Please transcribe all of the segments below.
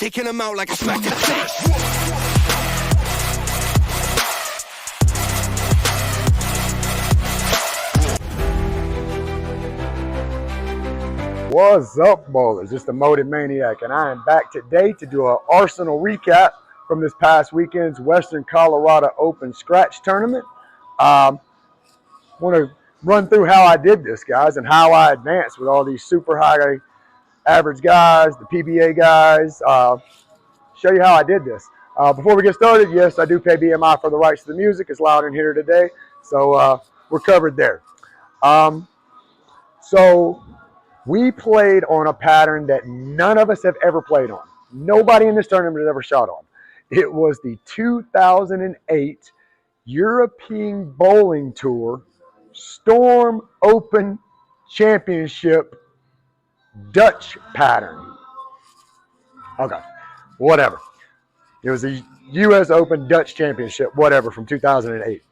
taking them out like a smack in the face. What's up, bowlers? It's the Motive Maniac, and I am back today to do an Arsenal recap from this past weekend's Western Colorado Open Scratch Tournament. Want to run through how I did this, guys, and how I advanced with all these super high average guys, the PBA guys. Show you how I did this. Before we get started, yes, I do pay BMI for the rights to the music. It's loud in here today, so we're covered there. So we played on a pattern that none of us have ever played on. Nobody in this tournament has ever shot on. It was the 2008 European Bowling Tour Storm Open Championship Dutch pattern. Okay, whatever. It was the U.S. Open Dutch Championship, whatever, from 2008.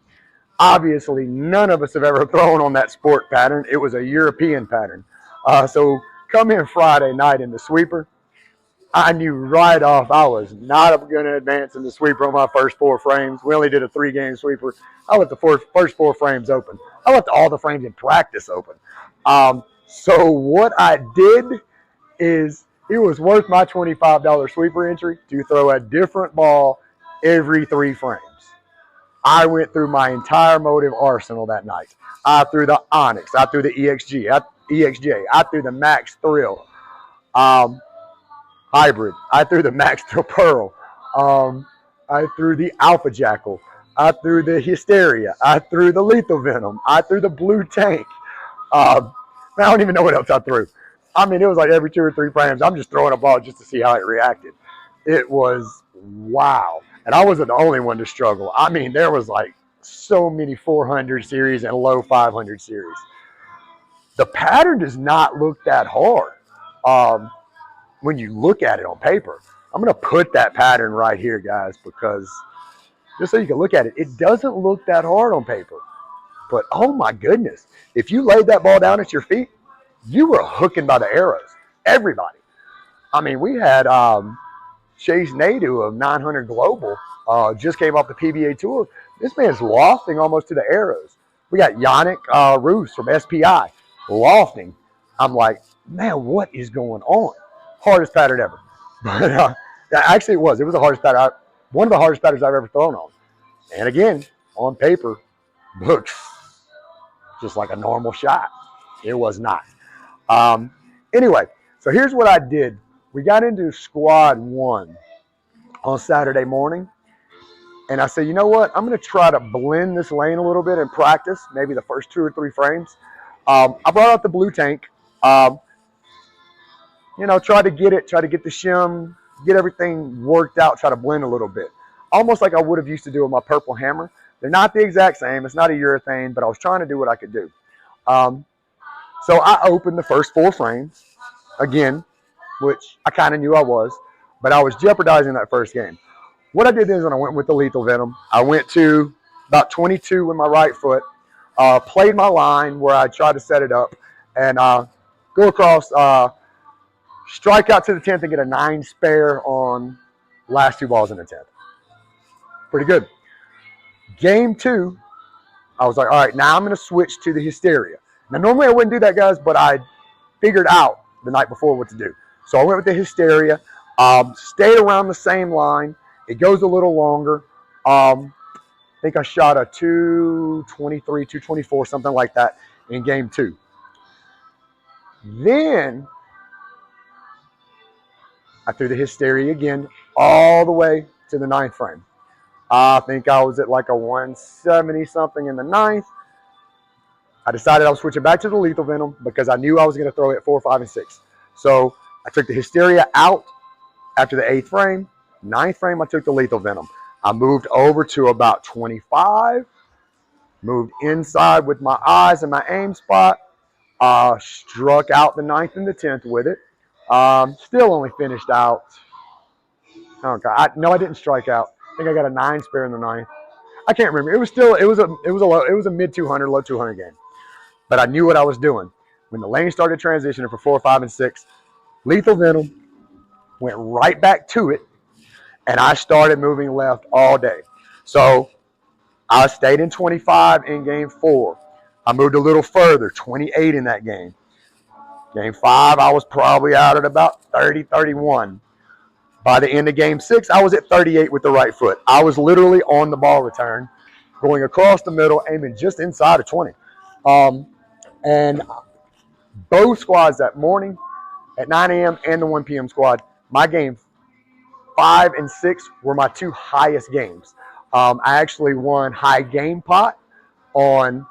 Obviously, none of us have ever thrown on that sport pattern. It was a European pattern. So come in Friday night in the sweeper. I knew right off I was not going to advance in the sweeper on my first 4 frames. We only did a 3-game sweeper. I let the first 4 frames open. I left all the frames in practice open. So what I did is it was worth my $25 sweeper entry to throw a different ball every 3 frames. I went through my entire Motive arsenal that night. I threw the Onyx. I threw the EXJ. I threw the Max Thrill Hybrid. I threw the Max Thrill Pearl. I threw the Alpha Jackal. I threw the Hysteria. I threw the Lethal Venom. I threw the Blue Tank. I don't even know what else I threw. I mean, it was like every 2 or 3 frames, I'm just throwing a ball just to see how it reacted. It was wow. And I wasn't the only one to struggle. I mean, there was like so many 400 series and low 500 series. The pattern does not look that hard when you look at it on paper. I'm going to put that pattern right here, guys, because just so you can look at it, it doesn't look that hard on paper. But, oh, my goodness, if you laid that ball down at your feet, you were hooking by the arrows. Everybody. I mean, we had Chase Nadeau of 900 Global just came off the PBA Tour. This man's lofting almost to the arrows. We got Yannick Roos from SPI. Lofting. I'm like, man, what is going on? Hardest pattern ever. But actually, it was the hardest pattern. One of the hardest patterns I've ever thrown on. And again, on paper, looks just like a normal shot. It was not. Anyway, so here's what I did. We got into squad 1 on Saturday morning. And I said, you know what? I'm going to try to blend this lane a little bit in practice, maybe the first 2 or 3 frames. I brought out the Blue Tank, try to get the shim, get everything worked out, try to blend a little bit. Almost like I would have used to do with my Purple Hammer. They're not the exact same. It's not a urethane, but I was trying to do what I could do. So I opened the first 4 frames, again, which I kind of knew I was, but I was jeopardizing that first game. What I did is when I went with the Lethal Venom, I went to about 22 with my right foot, played my line where I tried to set it up, and go across, strike out to the 10th and get a 9 spare on last 2 balls in the 10th. Pretty good. Game 2, I was like, all right, now I'm going to switch to the Hysteria. Now, normally I wouldn't do that, guys, but I figured out the night before what to do. So I went with the Hysteria, stayed around the same line. It goes a little longer. I think I shot a 223, 224, something like that in game 2. Then I threw the Hysteria again all the way to the 9th frame. I think I was at like a 170 something in the 9th. I decided I was switching back to the Lethal Venom because I knew I was going to throw it at 4, 5, and 6. So I took the Hysteria out after the 8th frame. 9th frame, I took the Lethal Venom. I moved over to about 25, moved inside with my eyes and my aim spot, struck out the 9th and the 10th with it. Still only finished out. No, I didn't strike out. I think I got a 9 spare in the 9th. I can't remember. It was a mid 200, low 200 game. But I knew what I was doing. When the lane started transitioning for 4, 5, and 6, Lethal Venom, went right back to it, and I started moving left all day. So I stayed in 25 in game 4. I moved a little further, 28 in that game. Game 5, I was probably out at about 30, 31. By the end of game 6, I was at 38 with the right foot. I was literally on the ball return, going across the middle, aiming just inside of 20. And both squads that morning at 9 a.m. and the 1 p.m. squad, my game 5 and 6 were my 2 highest games. I actually won high game pot on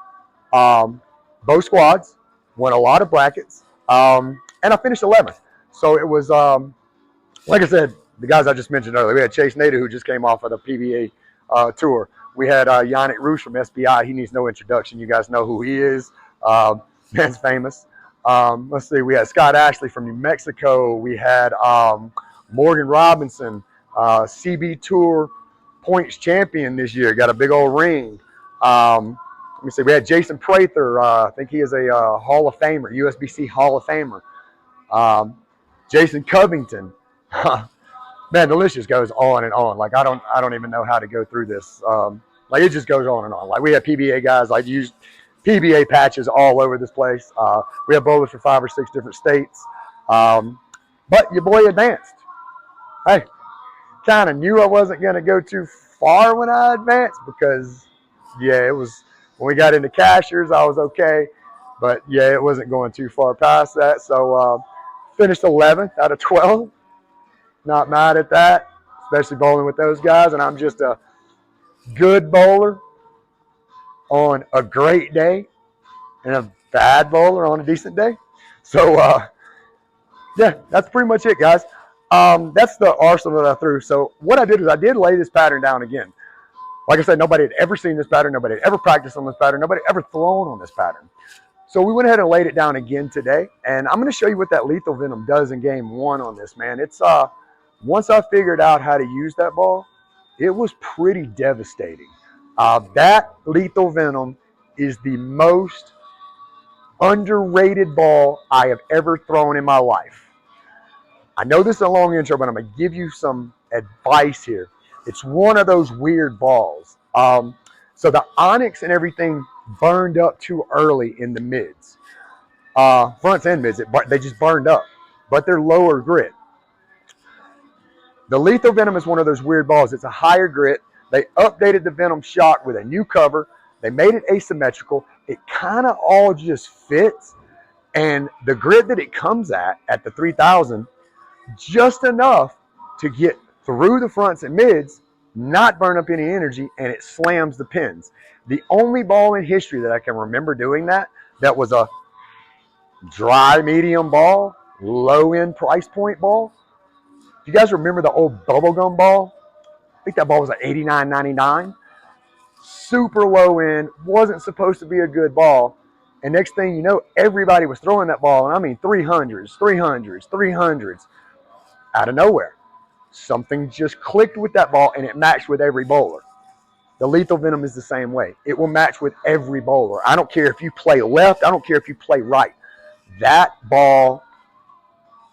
both squads, won a lot of brackets, and I finished 11th. So it was, like I said, the guys I just mentioned earlier. We had Chase Nadeau, who just came off of the PBA tour. We had Yannick Roos from SBI. He needs no introduction. You guys know who he is. Man's famous. Let's see. We had Scott Ashley from New Mexico. We had Morgan Robinson, CB Tour points champion this year. Got a big old ring. Let me see. We had Jason Prather. I think he is a Hall of Famer, USBC Hall of Famer. Jason Covington. Man, the list just goes on and on. Like I don't even know how to go through this. Like it just goes on and on. Like we have PBA guys like use PBA patches all over this place. We have bowlers for 5 or 6 different states. But your boy advanced. Hey, kind of knew I wasn't going to go too far when I advanced because, yeah, it was when we got into cashiers, I was okay. But, yeah, it wasn't going too far past that. So, finished 11th out of 12. Not mad at that, especially bowling with those guys. And I'm just a good bowler on a great day and a bad bowler on a decent day. So, yeah, that's pretty much it, guys. That's the arsenal that I threw. So what I did is I did lay this pattern down again. Like I said, nobody had ever seen this pattern. Nobody had ever practiced on this pattern. Nobody had ever thrown on this pattern. So we went ahead and laid it down again today. And I'm going to show you what that lethal venom does in game 1 on this, man. It's once I figured out how to use that ball, it was pretty devastating. That lethal venom is the most underrated ball I have ever thrown in my life. I know this is a long intro, but I'm going to give you some advice here. It's one of those weird balls. So the onyx and everything burned up too early in the mids. Fronts and mids, they just burned up, but they're lower grit. The lethal venom is one of those weird balls. It's a higher grit. They updated the venom shock with a new cover. They made it asymmetrical. It kind of all just fits. And the grit that it comes at the 3000, just enough to get through the fronts and mids, not burn up any energy, and it slams the pins. The only ball in history that I can remember doing that was a dry medium ball, low end price point ball. You guys remember the old bubblegum ball? I think that ball was like $89.99. Super low end, wasn't supposed to be a good ball. And next thing you know, everybody was throwing that ball, and I mean 300s, 300s, 300s. Out of nowhere, something just clicked with that ball, and it matched with every bowler. The lethal venom is the same way. It will match with every bowler. I don't care if you play left. I don't care if you play right. That ball,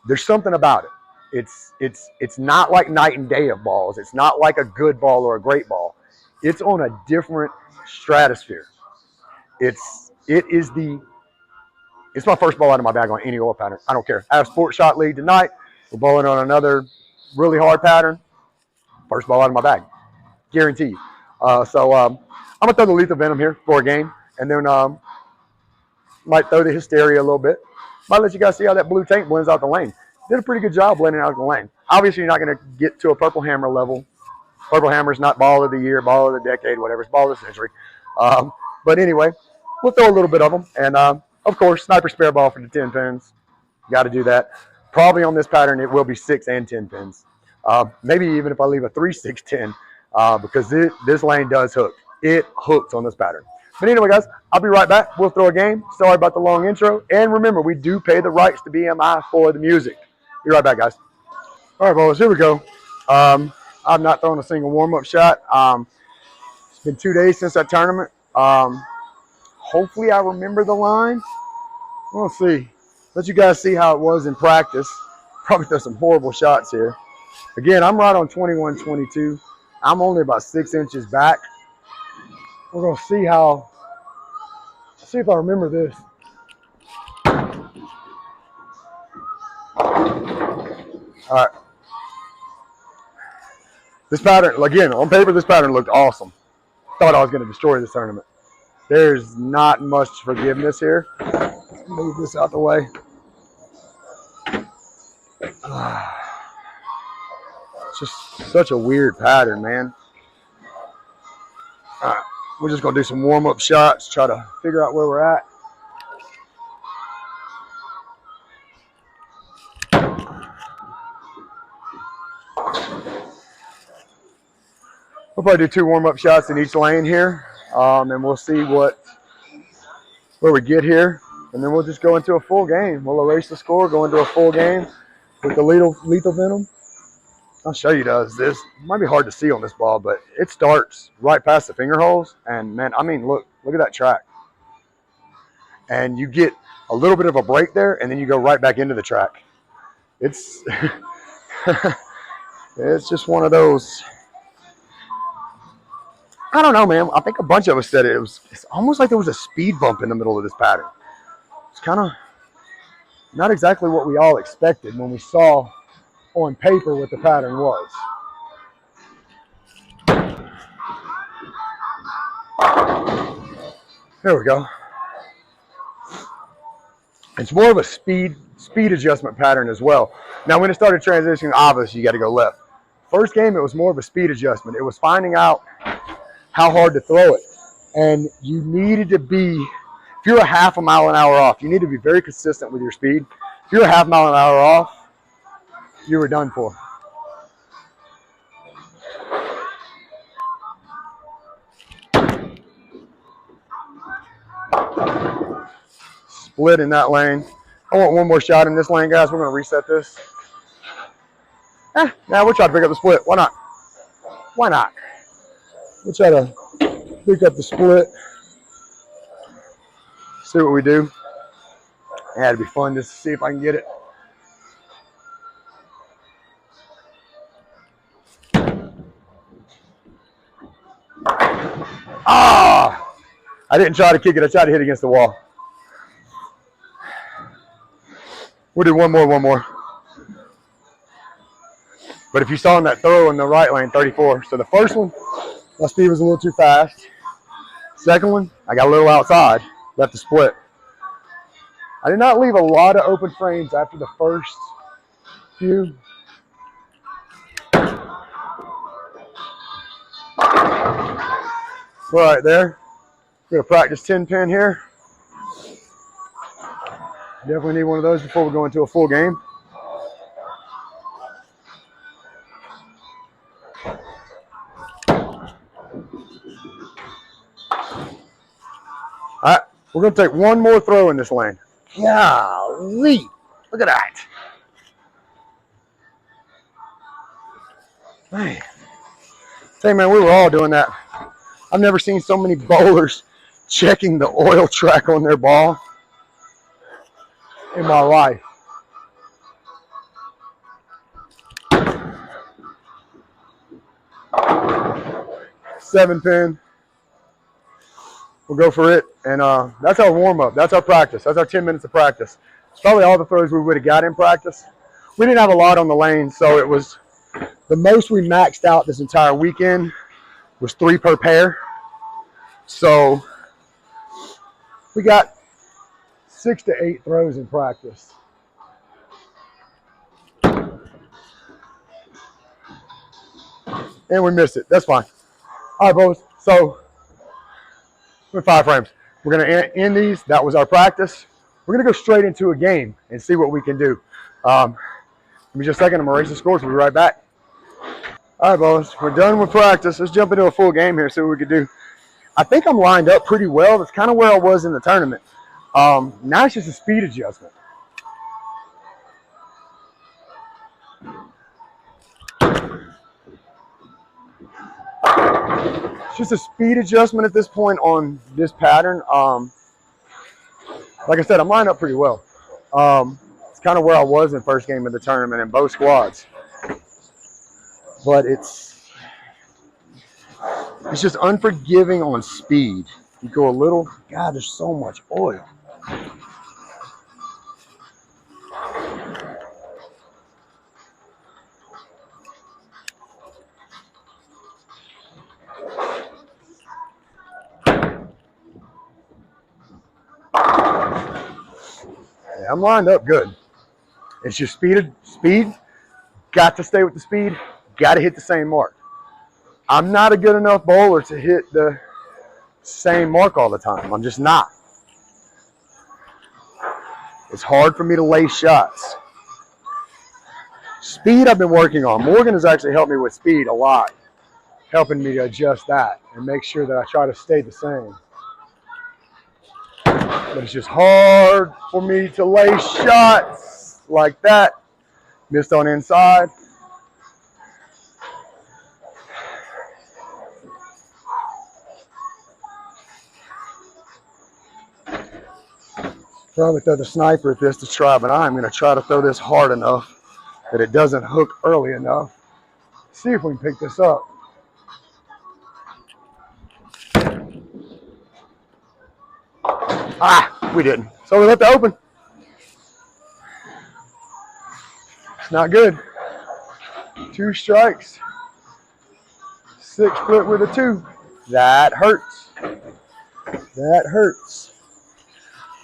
there's something about it. It's not like night and day of balls. It's not like a good ball or a great ball. It's on a different stratosphere. It's my first ball out of my bag on any oil pattern. I don't care. I have Sports Shot League tonight. We're bowling on another really hard pattern. First ball out of my bag. Guarantee you. I'm going to throw the lethal venom here for a game. And then might throw the hysteria a little bit. Might let you guys see how that blue tank blends out the lane. Did a pretty good job blending out the lane. Obviously, you're not going to get to a Purple Hammer level. Purple Hammer's not ball of the year, ball of the decade, whatever. It's ball of the century. But anyway, we'll throw a little bit of them. And, of course, sniper spare ball for the 10 pins. Got to do that. Probably on this pattern, it will be 6 and 10 pins. Maybe even if I leave a 3, 6, 10, because this lane does hook. It hooks on this pattern. But anyway, guys, I'll be right back. We'll throw a game. Sorry about the long intro. And remember, we do pay the rights to BMI for the music. Be right back, guys. All right, boys, here we go. I've not thrown a single warm-up shot. It's been 2 days since that tournament. Hopefully I remember the line. We'll see. Let you guys see how it was in practice. Probably throw some horrible shots here. Again, I'm right on 21-22. I'm only about 6 inches back. We're going to see how, see if I remember this. All right. This pattern, again, on paper, this pattern looked awesome. Thought I was going to destroy this tournament. There's not much forgiveness here. Let's move this out the way. It's just such a weird pattern, man. All right, we're just going to do some warm-up shots, try to figure out where we're at. We'll probably do 2 warm-up shots in each lane here, and we'll see where we get here, and then we'll just go into a full game. We'll erase the score, go into a full game with the lethal venom. I'll show you guys this. It might be hard to see on this ball, but it starts right past the finger holes, and man, I mean, look at that track. And you get a little bit of a break there, and then you go right back into the track. It's it's just one of those. I don't know, man. I think a bunch of us said it. It's almost like there was a speed bump in the middle of this pattern. It's kind of not exactly what we all expected when we saw on paper what the pattern was. There we go. It's more of a speed adjustment pattern as well. Now, when it started transitioning, obviously you got to go left. First game, it was more of a speed adjustment. It was finding out how hard to throw it. And you needed to be, if you're a half a mile an hour off, you need to be very consistent with your speed. If you're a half mile an hour off, you were done for. Split in that lane. I want one more shot in this lane, guys. We're going to reset this. Now we'll try to pick up the split. Why not? Why not? We'll try to pick up the split. See what we do. Yeah, it'd be fun just to see if I can get it. Ah! I didn't try to kick it. I tried to hit against the wall. We'll do one more. But if you saw in that throw in the right lane, 34. So the first one, my speed was a little too fast. Second one, I got a little outside, left the split. I did not leave a lot of open frames after the first few. Right there. We're going to practice 10 pin here. Definitely need one of those before we go into a full game. All right, we're going to take one more throw in this lane. Golly, look at that. Man. Hey, man, we were all doing that. I've never seen so many bowlers checking the oil track on their ball in my life. Seven pin. We'll go for it, and that's our warm-up. That's our practice. That's our 10 minutes of practice. It's probably all the throws we would have got in practice. We didn't have a lot on the lane, so it was the most we maxed out this entire weekend was 3 per pair. So we got 6 to 8 throws in practice. And we missed it. That's fine. All right, boys. So we're 5 frames. We're going to end these. That was our practice. We're going to go straight into a game and see what we can do. Give me just a second. I'm going to erase the scores. We'll be right back. All right, boys. We're done with practice. Let's jump into a full game here, see what we can do. I think I'm lined up pretty well. That's kind of where I was in the tournament. Now it's just a speed adjustment. It's just a speed adjustment at this point on this pattern. Like I said, I'm lined up pretty well. It's kind of where I was in first game of the tournament in both squads. But it's just unforgiving on speed. You go a little, God, there's so much oil. Yeah, I'm lined up good. It's just speed, got to stay with the speed, got to hit the same mark. I'm not a good enough bowler to hit the same mark all the time. I'm just not. It's hard for me to lay shots. Speed I've been working on. Morgan has actually helped me with speed a lot, helping me to adjust that and make sure that I try to stay the same. But it's just hard for me to lay shots like that. Missed on inside. Probably throw the sniper at this to try, but I'm going to try to throw this hard enough that it doesn't hook early enough. See if we can pick this up. Ah, we didn't. So we left it open. It's not good. 2 strikes. 6 foot with a 2. That hurts. That hurts.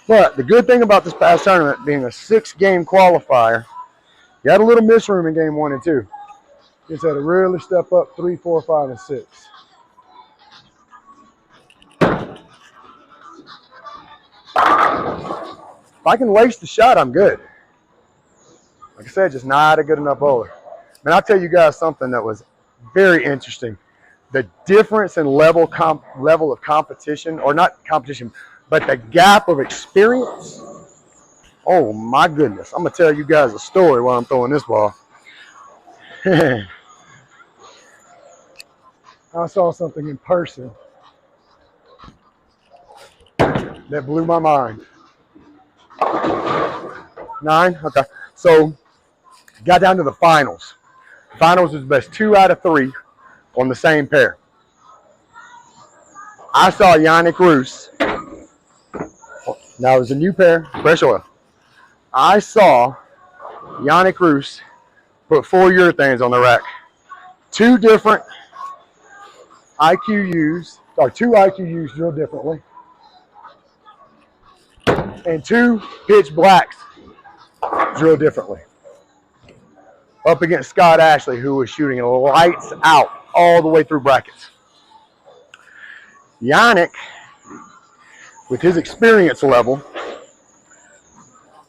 But the good thing about this past tournament being a 6-game qualifier, you had a little miss room in game 1 and 2. Just had to really step up 3, 4, 5, and 6. If I can lace the shot, I'm good. Like I said, just not a good enough bowler. And I'll tell you guys something that was very interesting. The difference in level of competition, or not competition, but the gap of experience. Oh my goodness. I'm going to tell you guys a story while I'm throwing this ball. I saw something in person that blew my mind. 9? Okay. So, got down to the finals. Finals was the best 2 out of 3 on the same pair. I saw Yannick Roos. Now, it was a new pair, fresh oil. I saw Yannick Roos put 4 urethanes on the rack. 2 different IQUs, or 2 IQUs drilled differently. And 2 pitch blacks drilled differently. Up against Scott Ashley, who was shooting lights out all the way through brackets. Yannick, with his experience level,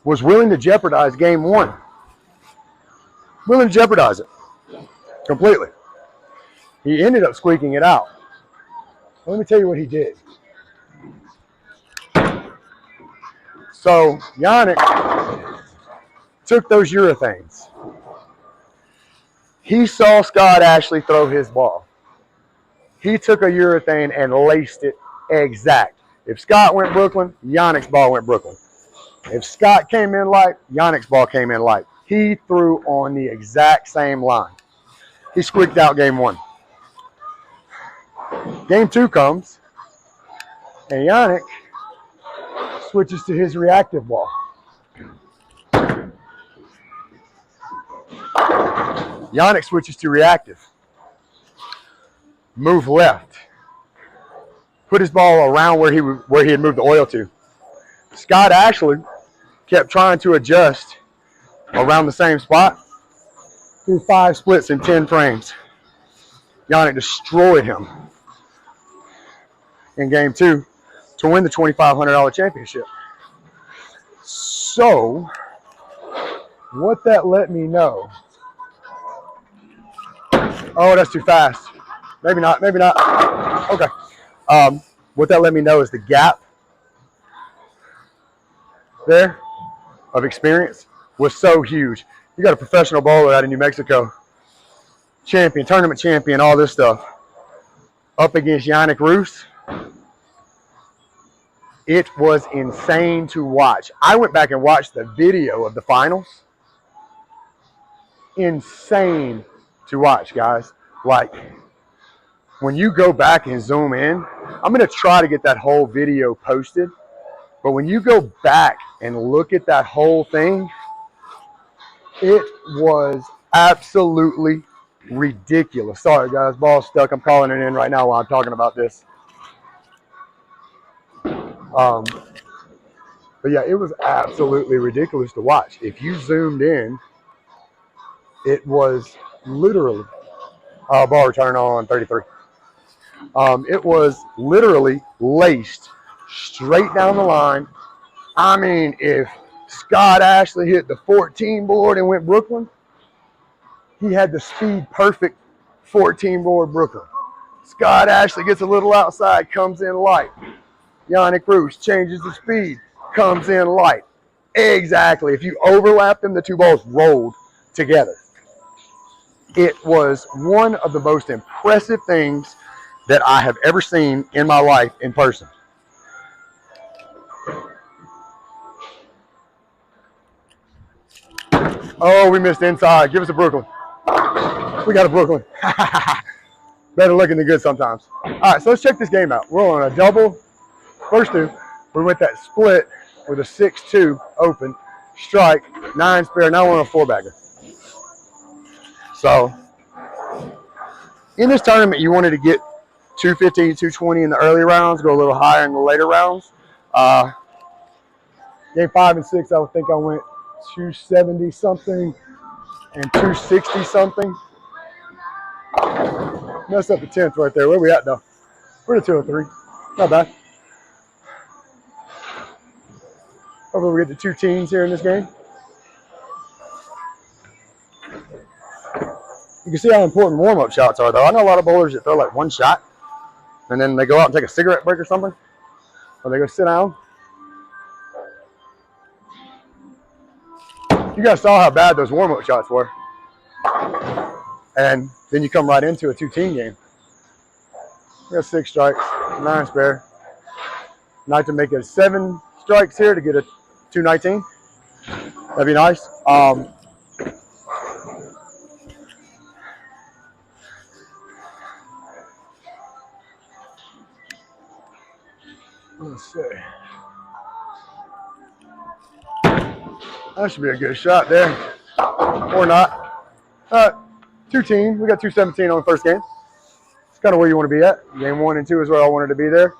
was willing to jeopardize game 1. Willing to jeopardize it completely. He ended up squeaking it out. Let me tell you what he did. So Yannick took those urethanes. He saw Scott Ashley throw his ball. He took a urethane and laced it exact. If Scott went Brooklyn, Yannick's ball went Brooklyn. If Scott came in light, Yannick's ball came in light. He threw on the exact same line. He squeaked out game 1. Game 2 comes, and Yannick switches to his reactive ball. Yannick switches to reactive. Move left. Put his ball around where he had moved the oil to. Scott Ashley kept trying to adjust around the same spot. Threw 5 splits in 10 frames. Yannick destroyed him in game 2 to win the $2,500 championship. So, what that let me know. Oh, that's too fast. Maybe not, maybe not. Okay. What that let me know is the gap there of experience was so huge. You got a professional bowler out of New Mexico, champion, tournament champion, all this stuff, up against Yannick Roos. It was insane to watch. I went back and watched the video of the finals. Insane to watch, guys. Like, when you go back and zoom in, I'm going to try to get that whole video posted. But when you go back and look at that whole thing, it was absolutely ridiculous. Sorry, guys, ball's stuck. I'm calling it in right now while I'm talking about this. But yeah, it was absolutely ridiculous to watch. If you zoomed in, it was literally ball return on 33. It was literally laced straight down the line. I mean, if Scott Ashley hit the 14 board and went Brooklyn, he had the speed perfect 14 board Brooklyn. Scott Ashley gets a little outside, comes in light. Yannick Roos changes the speed, comes in light. Exactly. If you overlap them, the two balls rolled together. It was one of the most impressive things that I have ever seen in my life in person. Oh, we missed inside. Give us a Brooklyn. We got a Brooklyn. Better looking than good sometimes. All right, so let's check this game out. We're on a double. First two, we went that split with a 6-2 open, strike, 9 spare. Now we're on a 4-bagger. So in this tournament, you wanted to get 215, 220 in the early rounds, go a little higher in the later rounds. Game 5 and 6, I think I went 270 something and 260 something. Messed up the 10th right there. Where we at though? We're at 203. Not bad. Hopefully we get the 2 teams here in this game. You can see how important warm-up shots are though. I know a lot of bowlers that throw like one shot and then they go out and take a cigarette break or something, or they go sit down. You guys saw how bad those warm-up shots were. And then you come right into a 2-team game. We got 6 strikes, 9 spare. Not to make it 7 strikes here to get a 219. That'd be nice. Let's see. That should be a good shot there. Or not. 2-team. We got 217 on the first game. It's kind of where you want to be at. Game 1 and 2 is where I wanted to be there.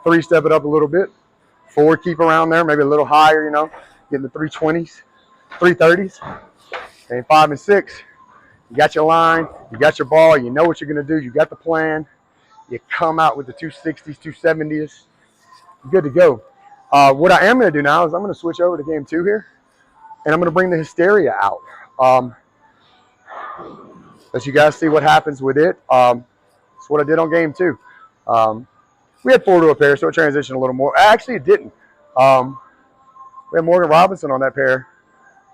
3, step it up a little bit. 4, keep around there, maybe a little higher, you know, getting the 320s, 330s. Game 5 and 6, you got your line, you got your ball, you know what you're going to do, you got the plan. You come out with the 260s, 270s. You're good to go. What I am going to do now is I'm going to switch over to game 2 here, and I'm going to bring the Hysteria out. Let you guys see what happens with it. It's what I did on game 2. We had 4 to a pair, so it transitioned a little more. Actually, it didn't. We had Morgan Robinson on that pair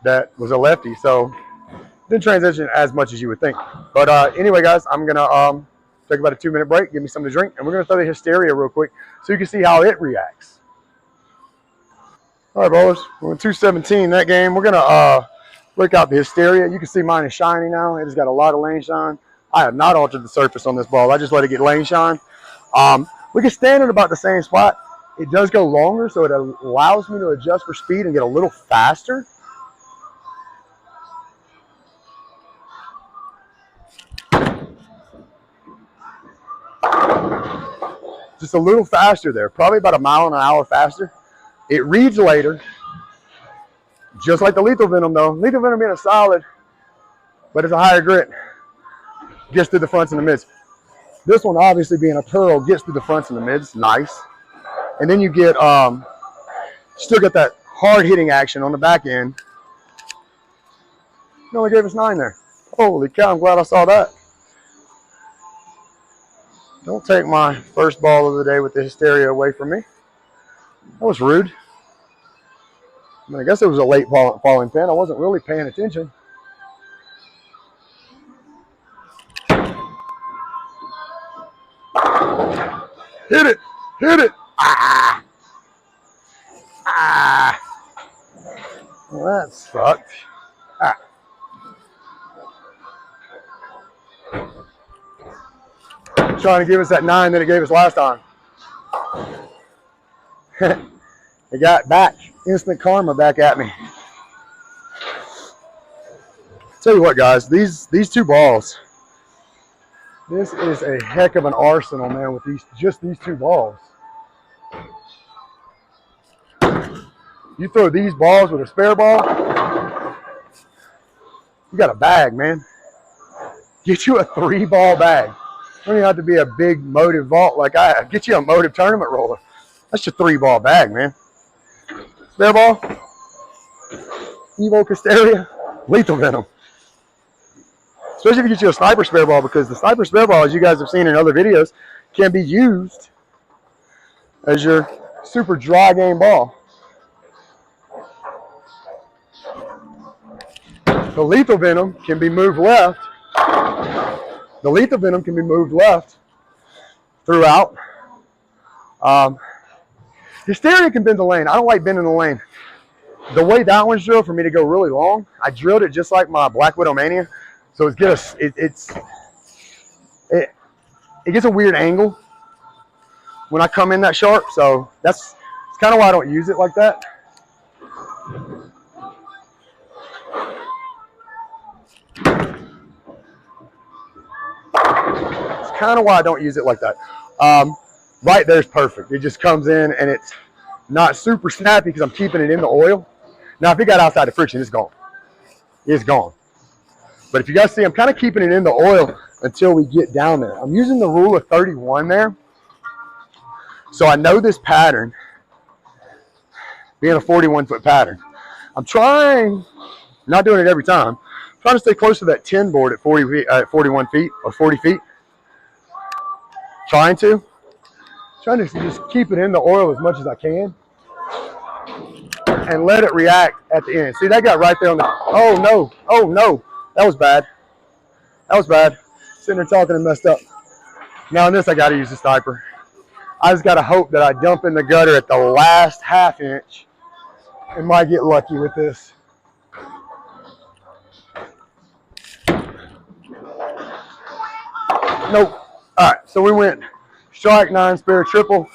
that was a lefty, so it didn't transition as much as you would think. But anyway, guys, I'm going to take about a 2-minute break, give me something to drink, and we're going to throw the Hysteria real quick so you can see how it reacts. All right, bowlers, we're in 217 that game. We're going to break out the Hysteria. You can see mine is shiny now. It has got a lot of lane shine. I have not altered the surface on this ball. I just let it get lane shine. We can stand at about the same spot. It does go longer, so it allows me to adjust for speed and get a little faster. Just a little faster there, probably about a mile an hour faster. It reads later, just like the Lethal Venom though. Lethal Venom being a solid, but it's a higher grit. Gets through the fronts and the mids. This one, obviously being a pearl, gets through the fronts and the mids. Nice. And then you get, still get that hard hitting action on the back end. It only gave us 9 there. Holy cow, I'm glad I saw that. Don't take my first ball of the day with the Hysteria away from me. That was rude. I mean, I guess it was a late falling pin. I wasn't really paying attention. Hit it! Hit it! Ah! Ah, well, that sucked. Ah. Trying to give us that 9 that it gave us last time. It got back. Instant karma back at me. Tell you what, guys, these 2 balls. This is a heck of an arsenal, man, with just these 2 balls. You throw these balls with a spare ball, you got a bag, man. Get you a 3-ball bag. You don't even have to be a big motive vault like I have. Get you a motive tournament roller. That's your 3-ball bag, man. Spare ball, Evo Casteria, Lethal Venom. Especially if you get you a sniper spare ball, because the sniper spare ball, as you guys have seen in other videos, can be used as your super dry game ball. The Lethal Venom can be moved left. The Lethal Venom can be moved left throughout. Hysteria can bend the lane. I don't like bending the lane. The way that one's drilled for me to go really long, I drilled it just like my Black Widow Mania. So it gets a weird angle when I come in that sharp. So that's kind of why I don't use it like that. It's kind of why I don't use it like that. Right there's perfect. It just comes in and it's not super snappy because I'm keeping it in the oil. Now, if it got outside the friction, it's gone. It's gone. But if you guys see, I'm kind of keeping it in the oil until we get down there. I'm using the rule of 31 there. So I know this pattern, being a 41-foot pattern. I'm trying, not doing it every time, trying to stay close to that 10 board at 41 feet or 40 feet. Trying to just keep it in the oil as much as I can and let it react at the end. See, that got right there on the, oh no, that was bad. That was bad. Sitting there talking and messed up. Now in this, I got to use the sniper. I just got to hope that I dump in the gutter at the last ½ inch and might get lucky with this. Nope. All right, so we went strike, 9 spare, triple,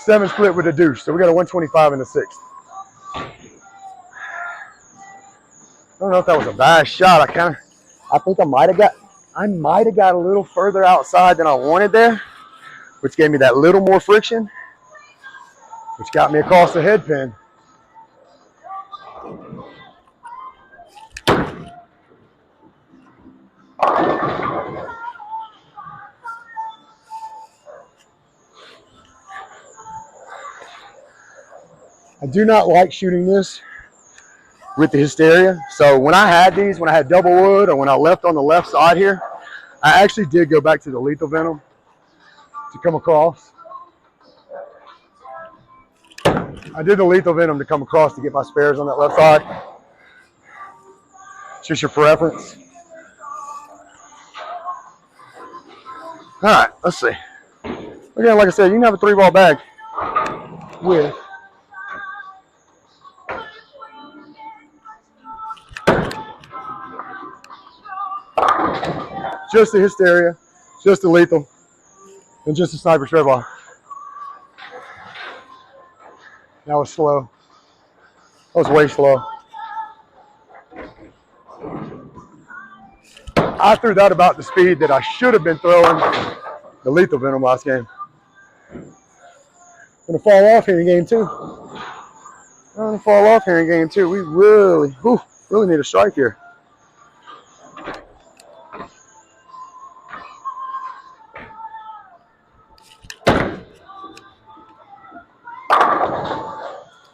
7 split with a deuce. So we got a 125 in the 6th. I don't know if that was a bad shot. I think I might have got a little further outside than I wanted there, which gave me that little more friction, which got me across the head pin. I do not like shooting this with the Hysteria. So when I had these, when I had double wood or when I left on the left side here, I actually did go back to the Lethal Venom to come across. I did the Lethal Venom to come across to get my spares on that left side. Just your preference. All right, let's see. Again, like I said, you can have a 3-ball bag with just the Hysteria, just the Lethal, and just the Sniper spare ball. That was slow. That was way slow. I threw that about the speed that I should have been throwing the Lethal Venom last game. Gonna fall off here in game 2. Gonna fall off here in game 2. We really need a strike here.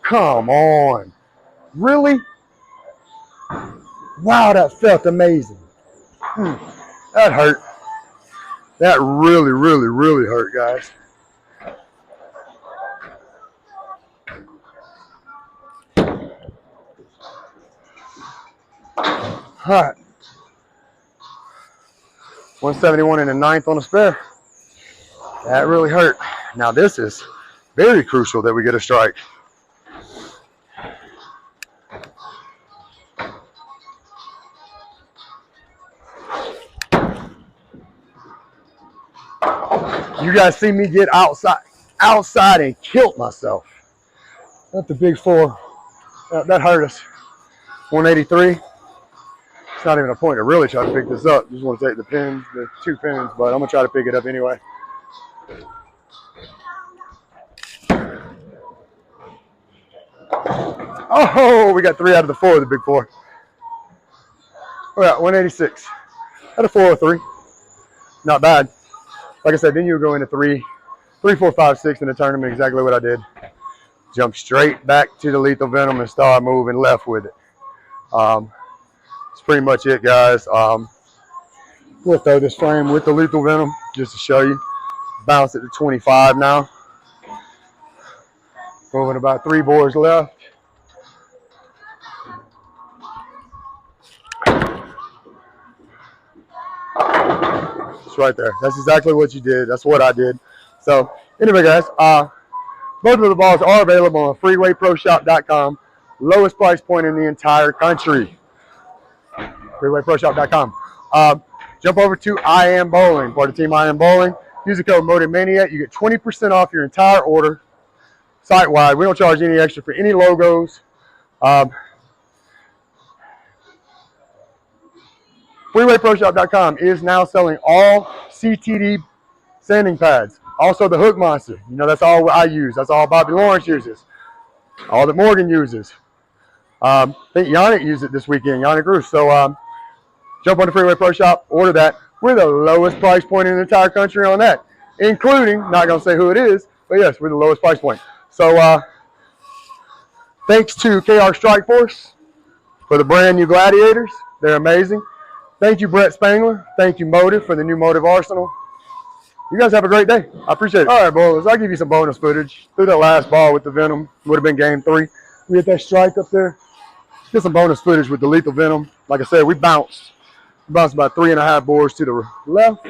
Come on. Really? Wow, that felt amazing. That hurt. That really, really, really hurt, guys. All right. 171 in the 9th on the spare. That really hurt. Now this is very crucial that we get a strike. You guys see me get outside and killed myself. That's the big 4. That hurt us. 183. It's not even a point to really try to pick this up. Just want to take the 2 pins, but I'm gonna try to pick it up anyway. Oh, we got 3 out of the 4 of the big 4. We're at 186. At a 403. Not bad. Like I said, then you go into 3, 4, 5, 6 in the tournament. Exactly what I did. Jump straight back to the lethal venom and start moving left with it. That's pretty much it, guys. We'll throw this frame with the lethal venom just to show you. Bounce it to 25 now. Moving about 3 boards left. It's right there. That's exactly what you did. That's what I did. So anyway, guys, both of the balls are available on freewayproshop.com. Lowest price point in the entire country. freewayproshop.com. Jump over to I Am Bowling, part of Team I Am Bowling. Use the code MotiveManiac. You get 20% off your entire order, site-wide. We don't charge any extra for any logos. Freewayproshop.com is now selling all CTD sanding pads. Also the Hook Monster. You know, that's all I use. That's all Bobby Lawrence uses. All that Morgan uses. I think Yannick used it this weekend, Yannick Roos. So jump on the Freeway Pro Shop, order that. We're the lowest price point in the entire country on that, including, not going to say who it is, but yes, we're the lowest price point. So thanks to KR Strike Force for the brand new Gladiators. They're amazing. Thank you, Brett Spangler. Thank you, Motive, for the new Motive Arsenal. You guys have a great day. I appreciate it. All right, boys, I'll give you some bonus footage. Through that last ball with the Venom, would have been game 3. We hit that strike up there. Get some bonus footage with the lethal Venom. Like I said, we bounced. We bounced about 3.5 boards to the left.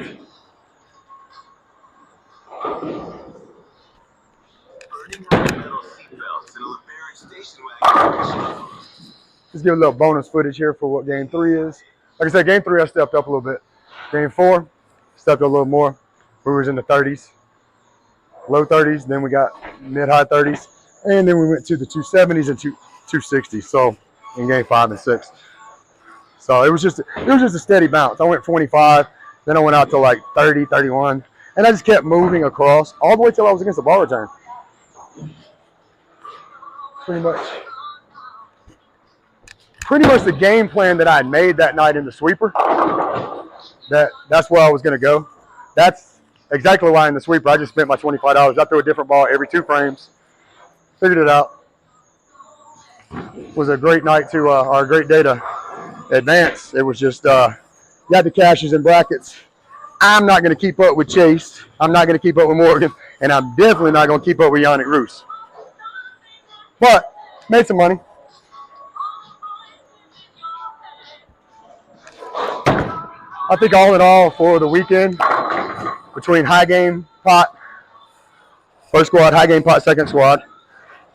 Let's give a little bonus footage here for what game 3 is. Like I said, game 3 I stepped up a little bit. Game 4, stepped up a little more. We was in the 30s, low 30s. Then we got mid-high 30s, and then we went to the 270s and 260s. So in game 5 and 6, so it was just a steady bounce. I went 25, then I went out to like 30, 31, and I just kept moving across all the way till I was against the ball return. Pretty much the game plan that I had made that night in the sweeper. That's where I was going to go. That's exactly why in the sweeper I just spent my $25. I threw a different ball every 2 frames. Figured it out. It was a great night to, or a great day to advance. It was just, you had the cashes and brackets. I'm not going to keep up with Chase. I'm not going to keep up with Morgan. And I'm definitely not going to keep up with Yannick Roos. But, made some money. I think all in all for the weekend, between high game pot, first squad, high game pot, second squad,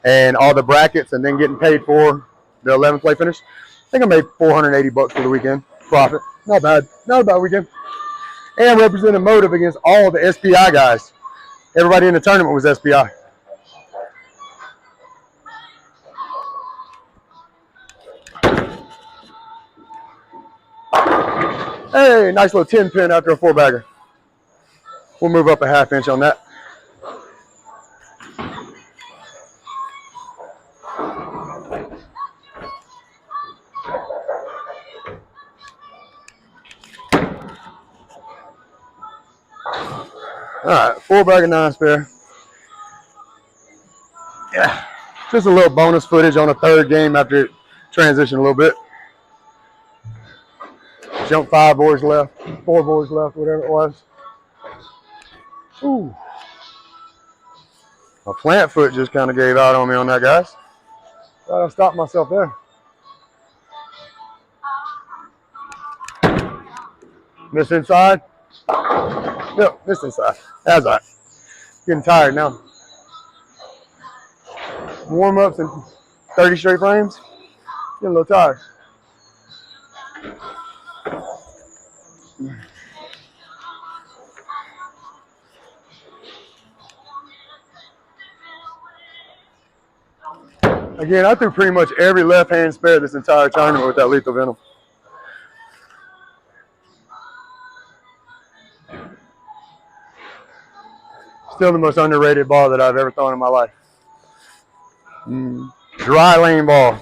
and all the brackets, and then getting paid for the 11th play finish, I think I made $480 for the weekend profit. Not bad. Not a bad weekend. And represented Motive against all the SPI guys. Everybody in the tournament was SPI. Hey, nice little 10 pin after a 4-bagger. We'll move up a 1/2 inch on that. All right, 4-bagger 9 spare. Yeah, just a little bonus footage on a 3rd game after it transitioned a little bit. Jump 5 boards left, 4 boards left, whatever it was. Ooh. My plant foot just kind of gave out on me on that, guys. Thought I stopped myself there. Miss inside? Yep, miss inside. That's all right. Getting tired now. warm-ups and 30 straight frames, get a little tired. Again, I threw pretty much every left-hand spare this entire tournament with that lethal venom. Still the most underrated ball that I've ever thrown in my life. Dry lane ball.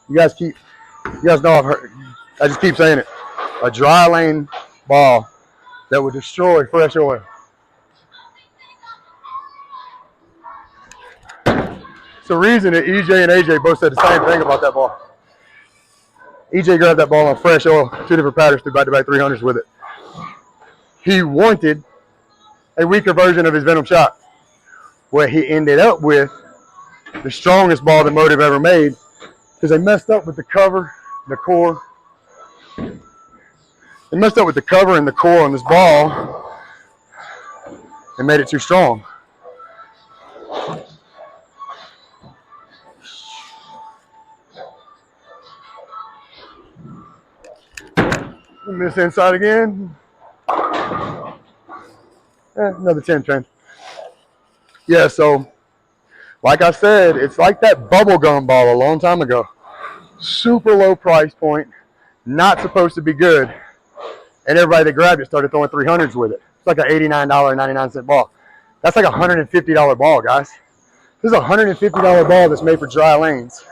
You guys know I've heard, I just keep saying it. A dry lane ball that would destroy fresh oil. It's the reason that EJ and AJ both said the same thing about that ball. EJ grabbed that ball on fresh oil, 2 different patterns, threw back-to-back 300s with it. He wanted a weaker version of his venom shot. What he ended up with, the strongest ball that Motive ever made, because they messed up with the cover, the core. They messed up with the cover and the core on this ball and made it too strong. Miss inside again. Another 10 pin. Yeah, so like I said, it's like that bubblegum ball a long time ago. Super low price point, not supposed to be good. And everybody that grabbed it started throwing 300s with it. It's like an $89.99 ball. That's like a $150 ball, guys. This is a $150 ball that's made for dry lanes.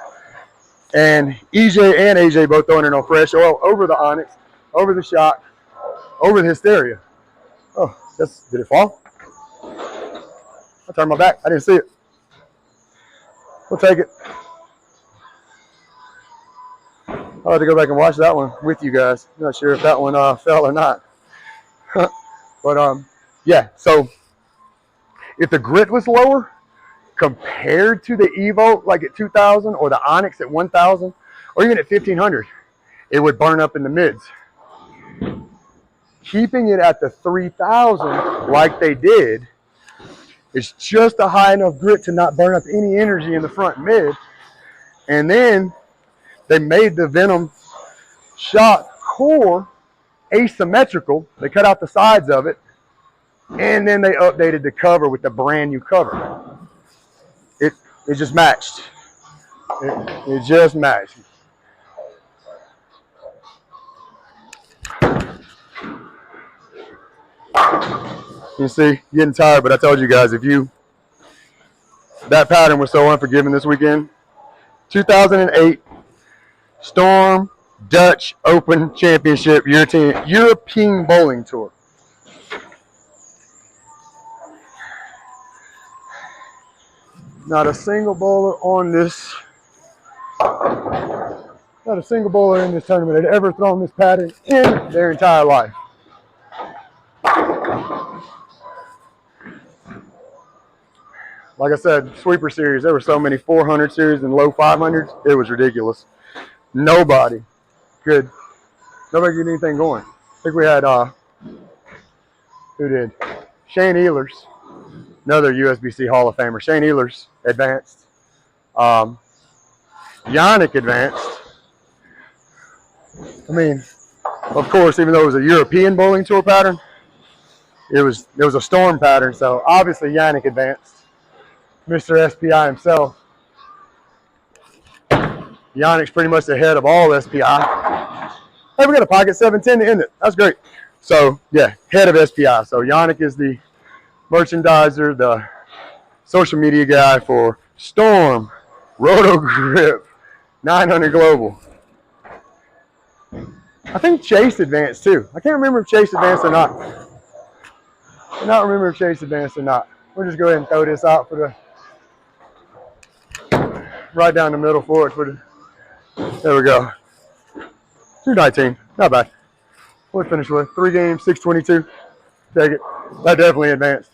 And EJ and AJ both throwing it on fresh oil over the Onyx, over the Shock, over the Hysteria. Oh, did it fall? I turned my back. I didn't see it. We'll take it. I'll have to go back and watch that one with you guys. I'm not sure if that one fell or not. But, yeah, so if the grit was lower compared to the Evo, like at 2,000, or the Onyx at 1,000, or even at 1,500, it would burn up in the mids. Keeping it at the 3,000 like they did is just a high enough grit to not burn up any energy in the front mid. And then they made the Venom shot core asymmetrical. They cut out the sides of it, and then they updated the cover with the brand new cover. It just matched. It just matched. You see, getting tired, but I told you guys, that pattern was so unforgiving this weekend. 2008 Storm Dutch Open Championship European Bowling Tour. Not a single bowler on this, not a single bowler in this tournament had ever thrown this pattern in their entire life. Like I said, sweeper series, there were so many 400 series and low 500s, it was ridiculous. Nobody could get anything going. I think we had, who did? Shane Ehlers, another USBC Hall of Famer. Shane Ehlers advanced. Yannick advanced. I mean, of course, even though it was a European Bowling Tour pattern, it was a Storm pattern, so obviously Yannick advanced. Mr. SPI himself. Yannick's pretty much the head of all SPI. Hey, we got a pocket 710 to end it. That's great. So, yeah, head of SPI. So, Yannick is the merchandiser, the social media guy for Storm, Roto Grip, 900 Global. I think Chase advanced too. I can't remember if Chase advanced or not. I cannot remember if Chase advanced or not. We'll just go ahead and throw this out for the right down the middle for it. There we go. 219. Not bad. What we finished with? 3 games, 622. Take it. That definitely advanced.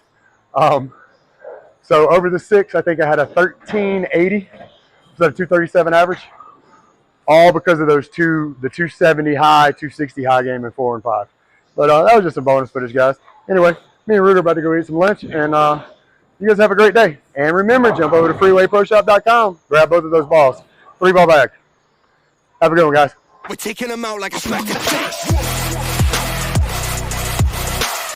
So over the 6, I think I had a 1380. So a 237 average. All because of those the 270 high, 260 high game in 4 and 5. But that was just a bonus footage, guys. Anyway, me and Ruder about to go eat some lunch, and You guys have a great day. And remember, jump over to freewayproshop.com. Grab both of those balls. 3-ball bag. Have a good one, guys. We're taking them out like a smack and a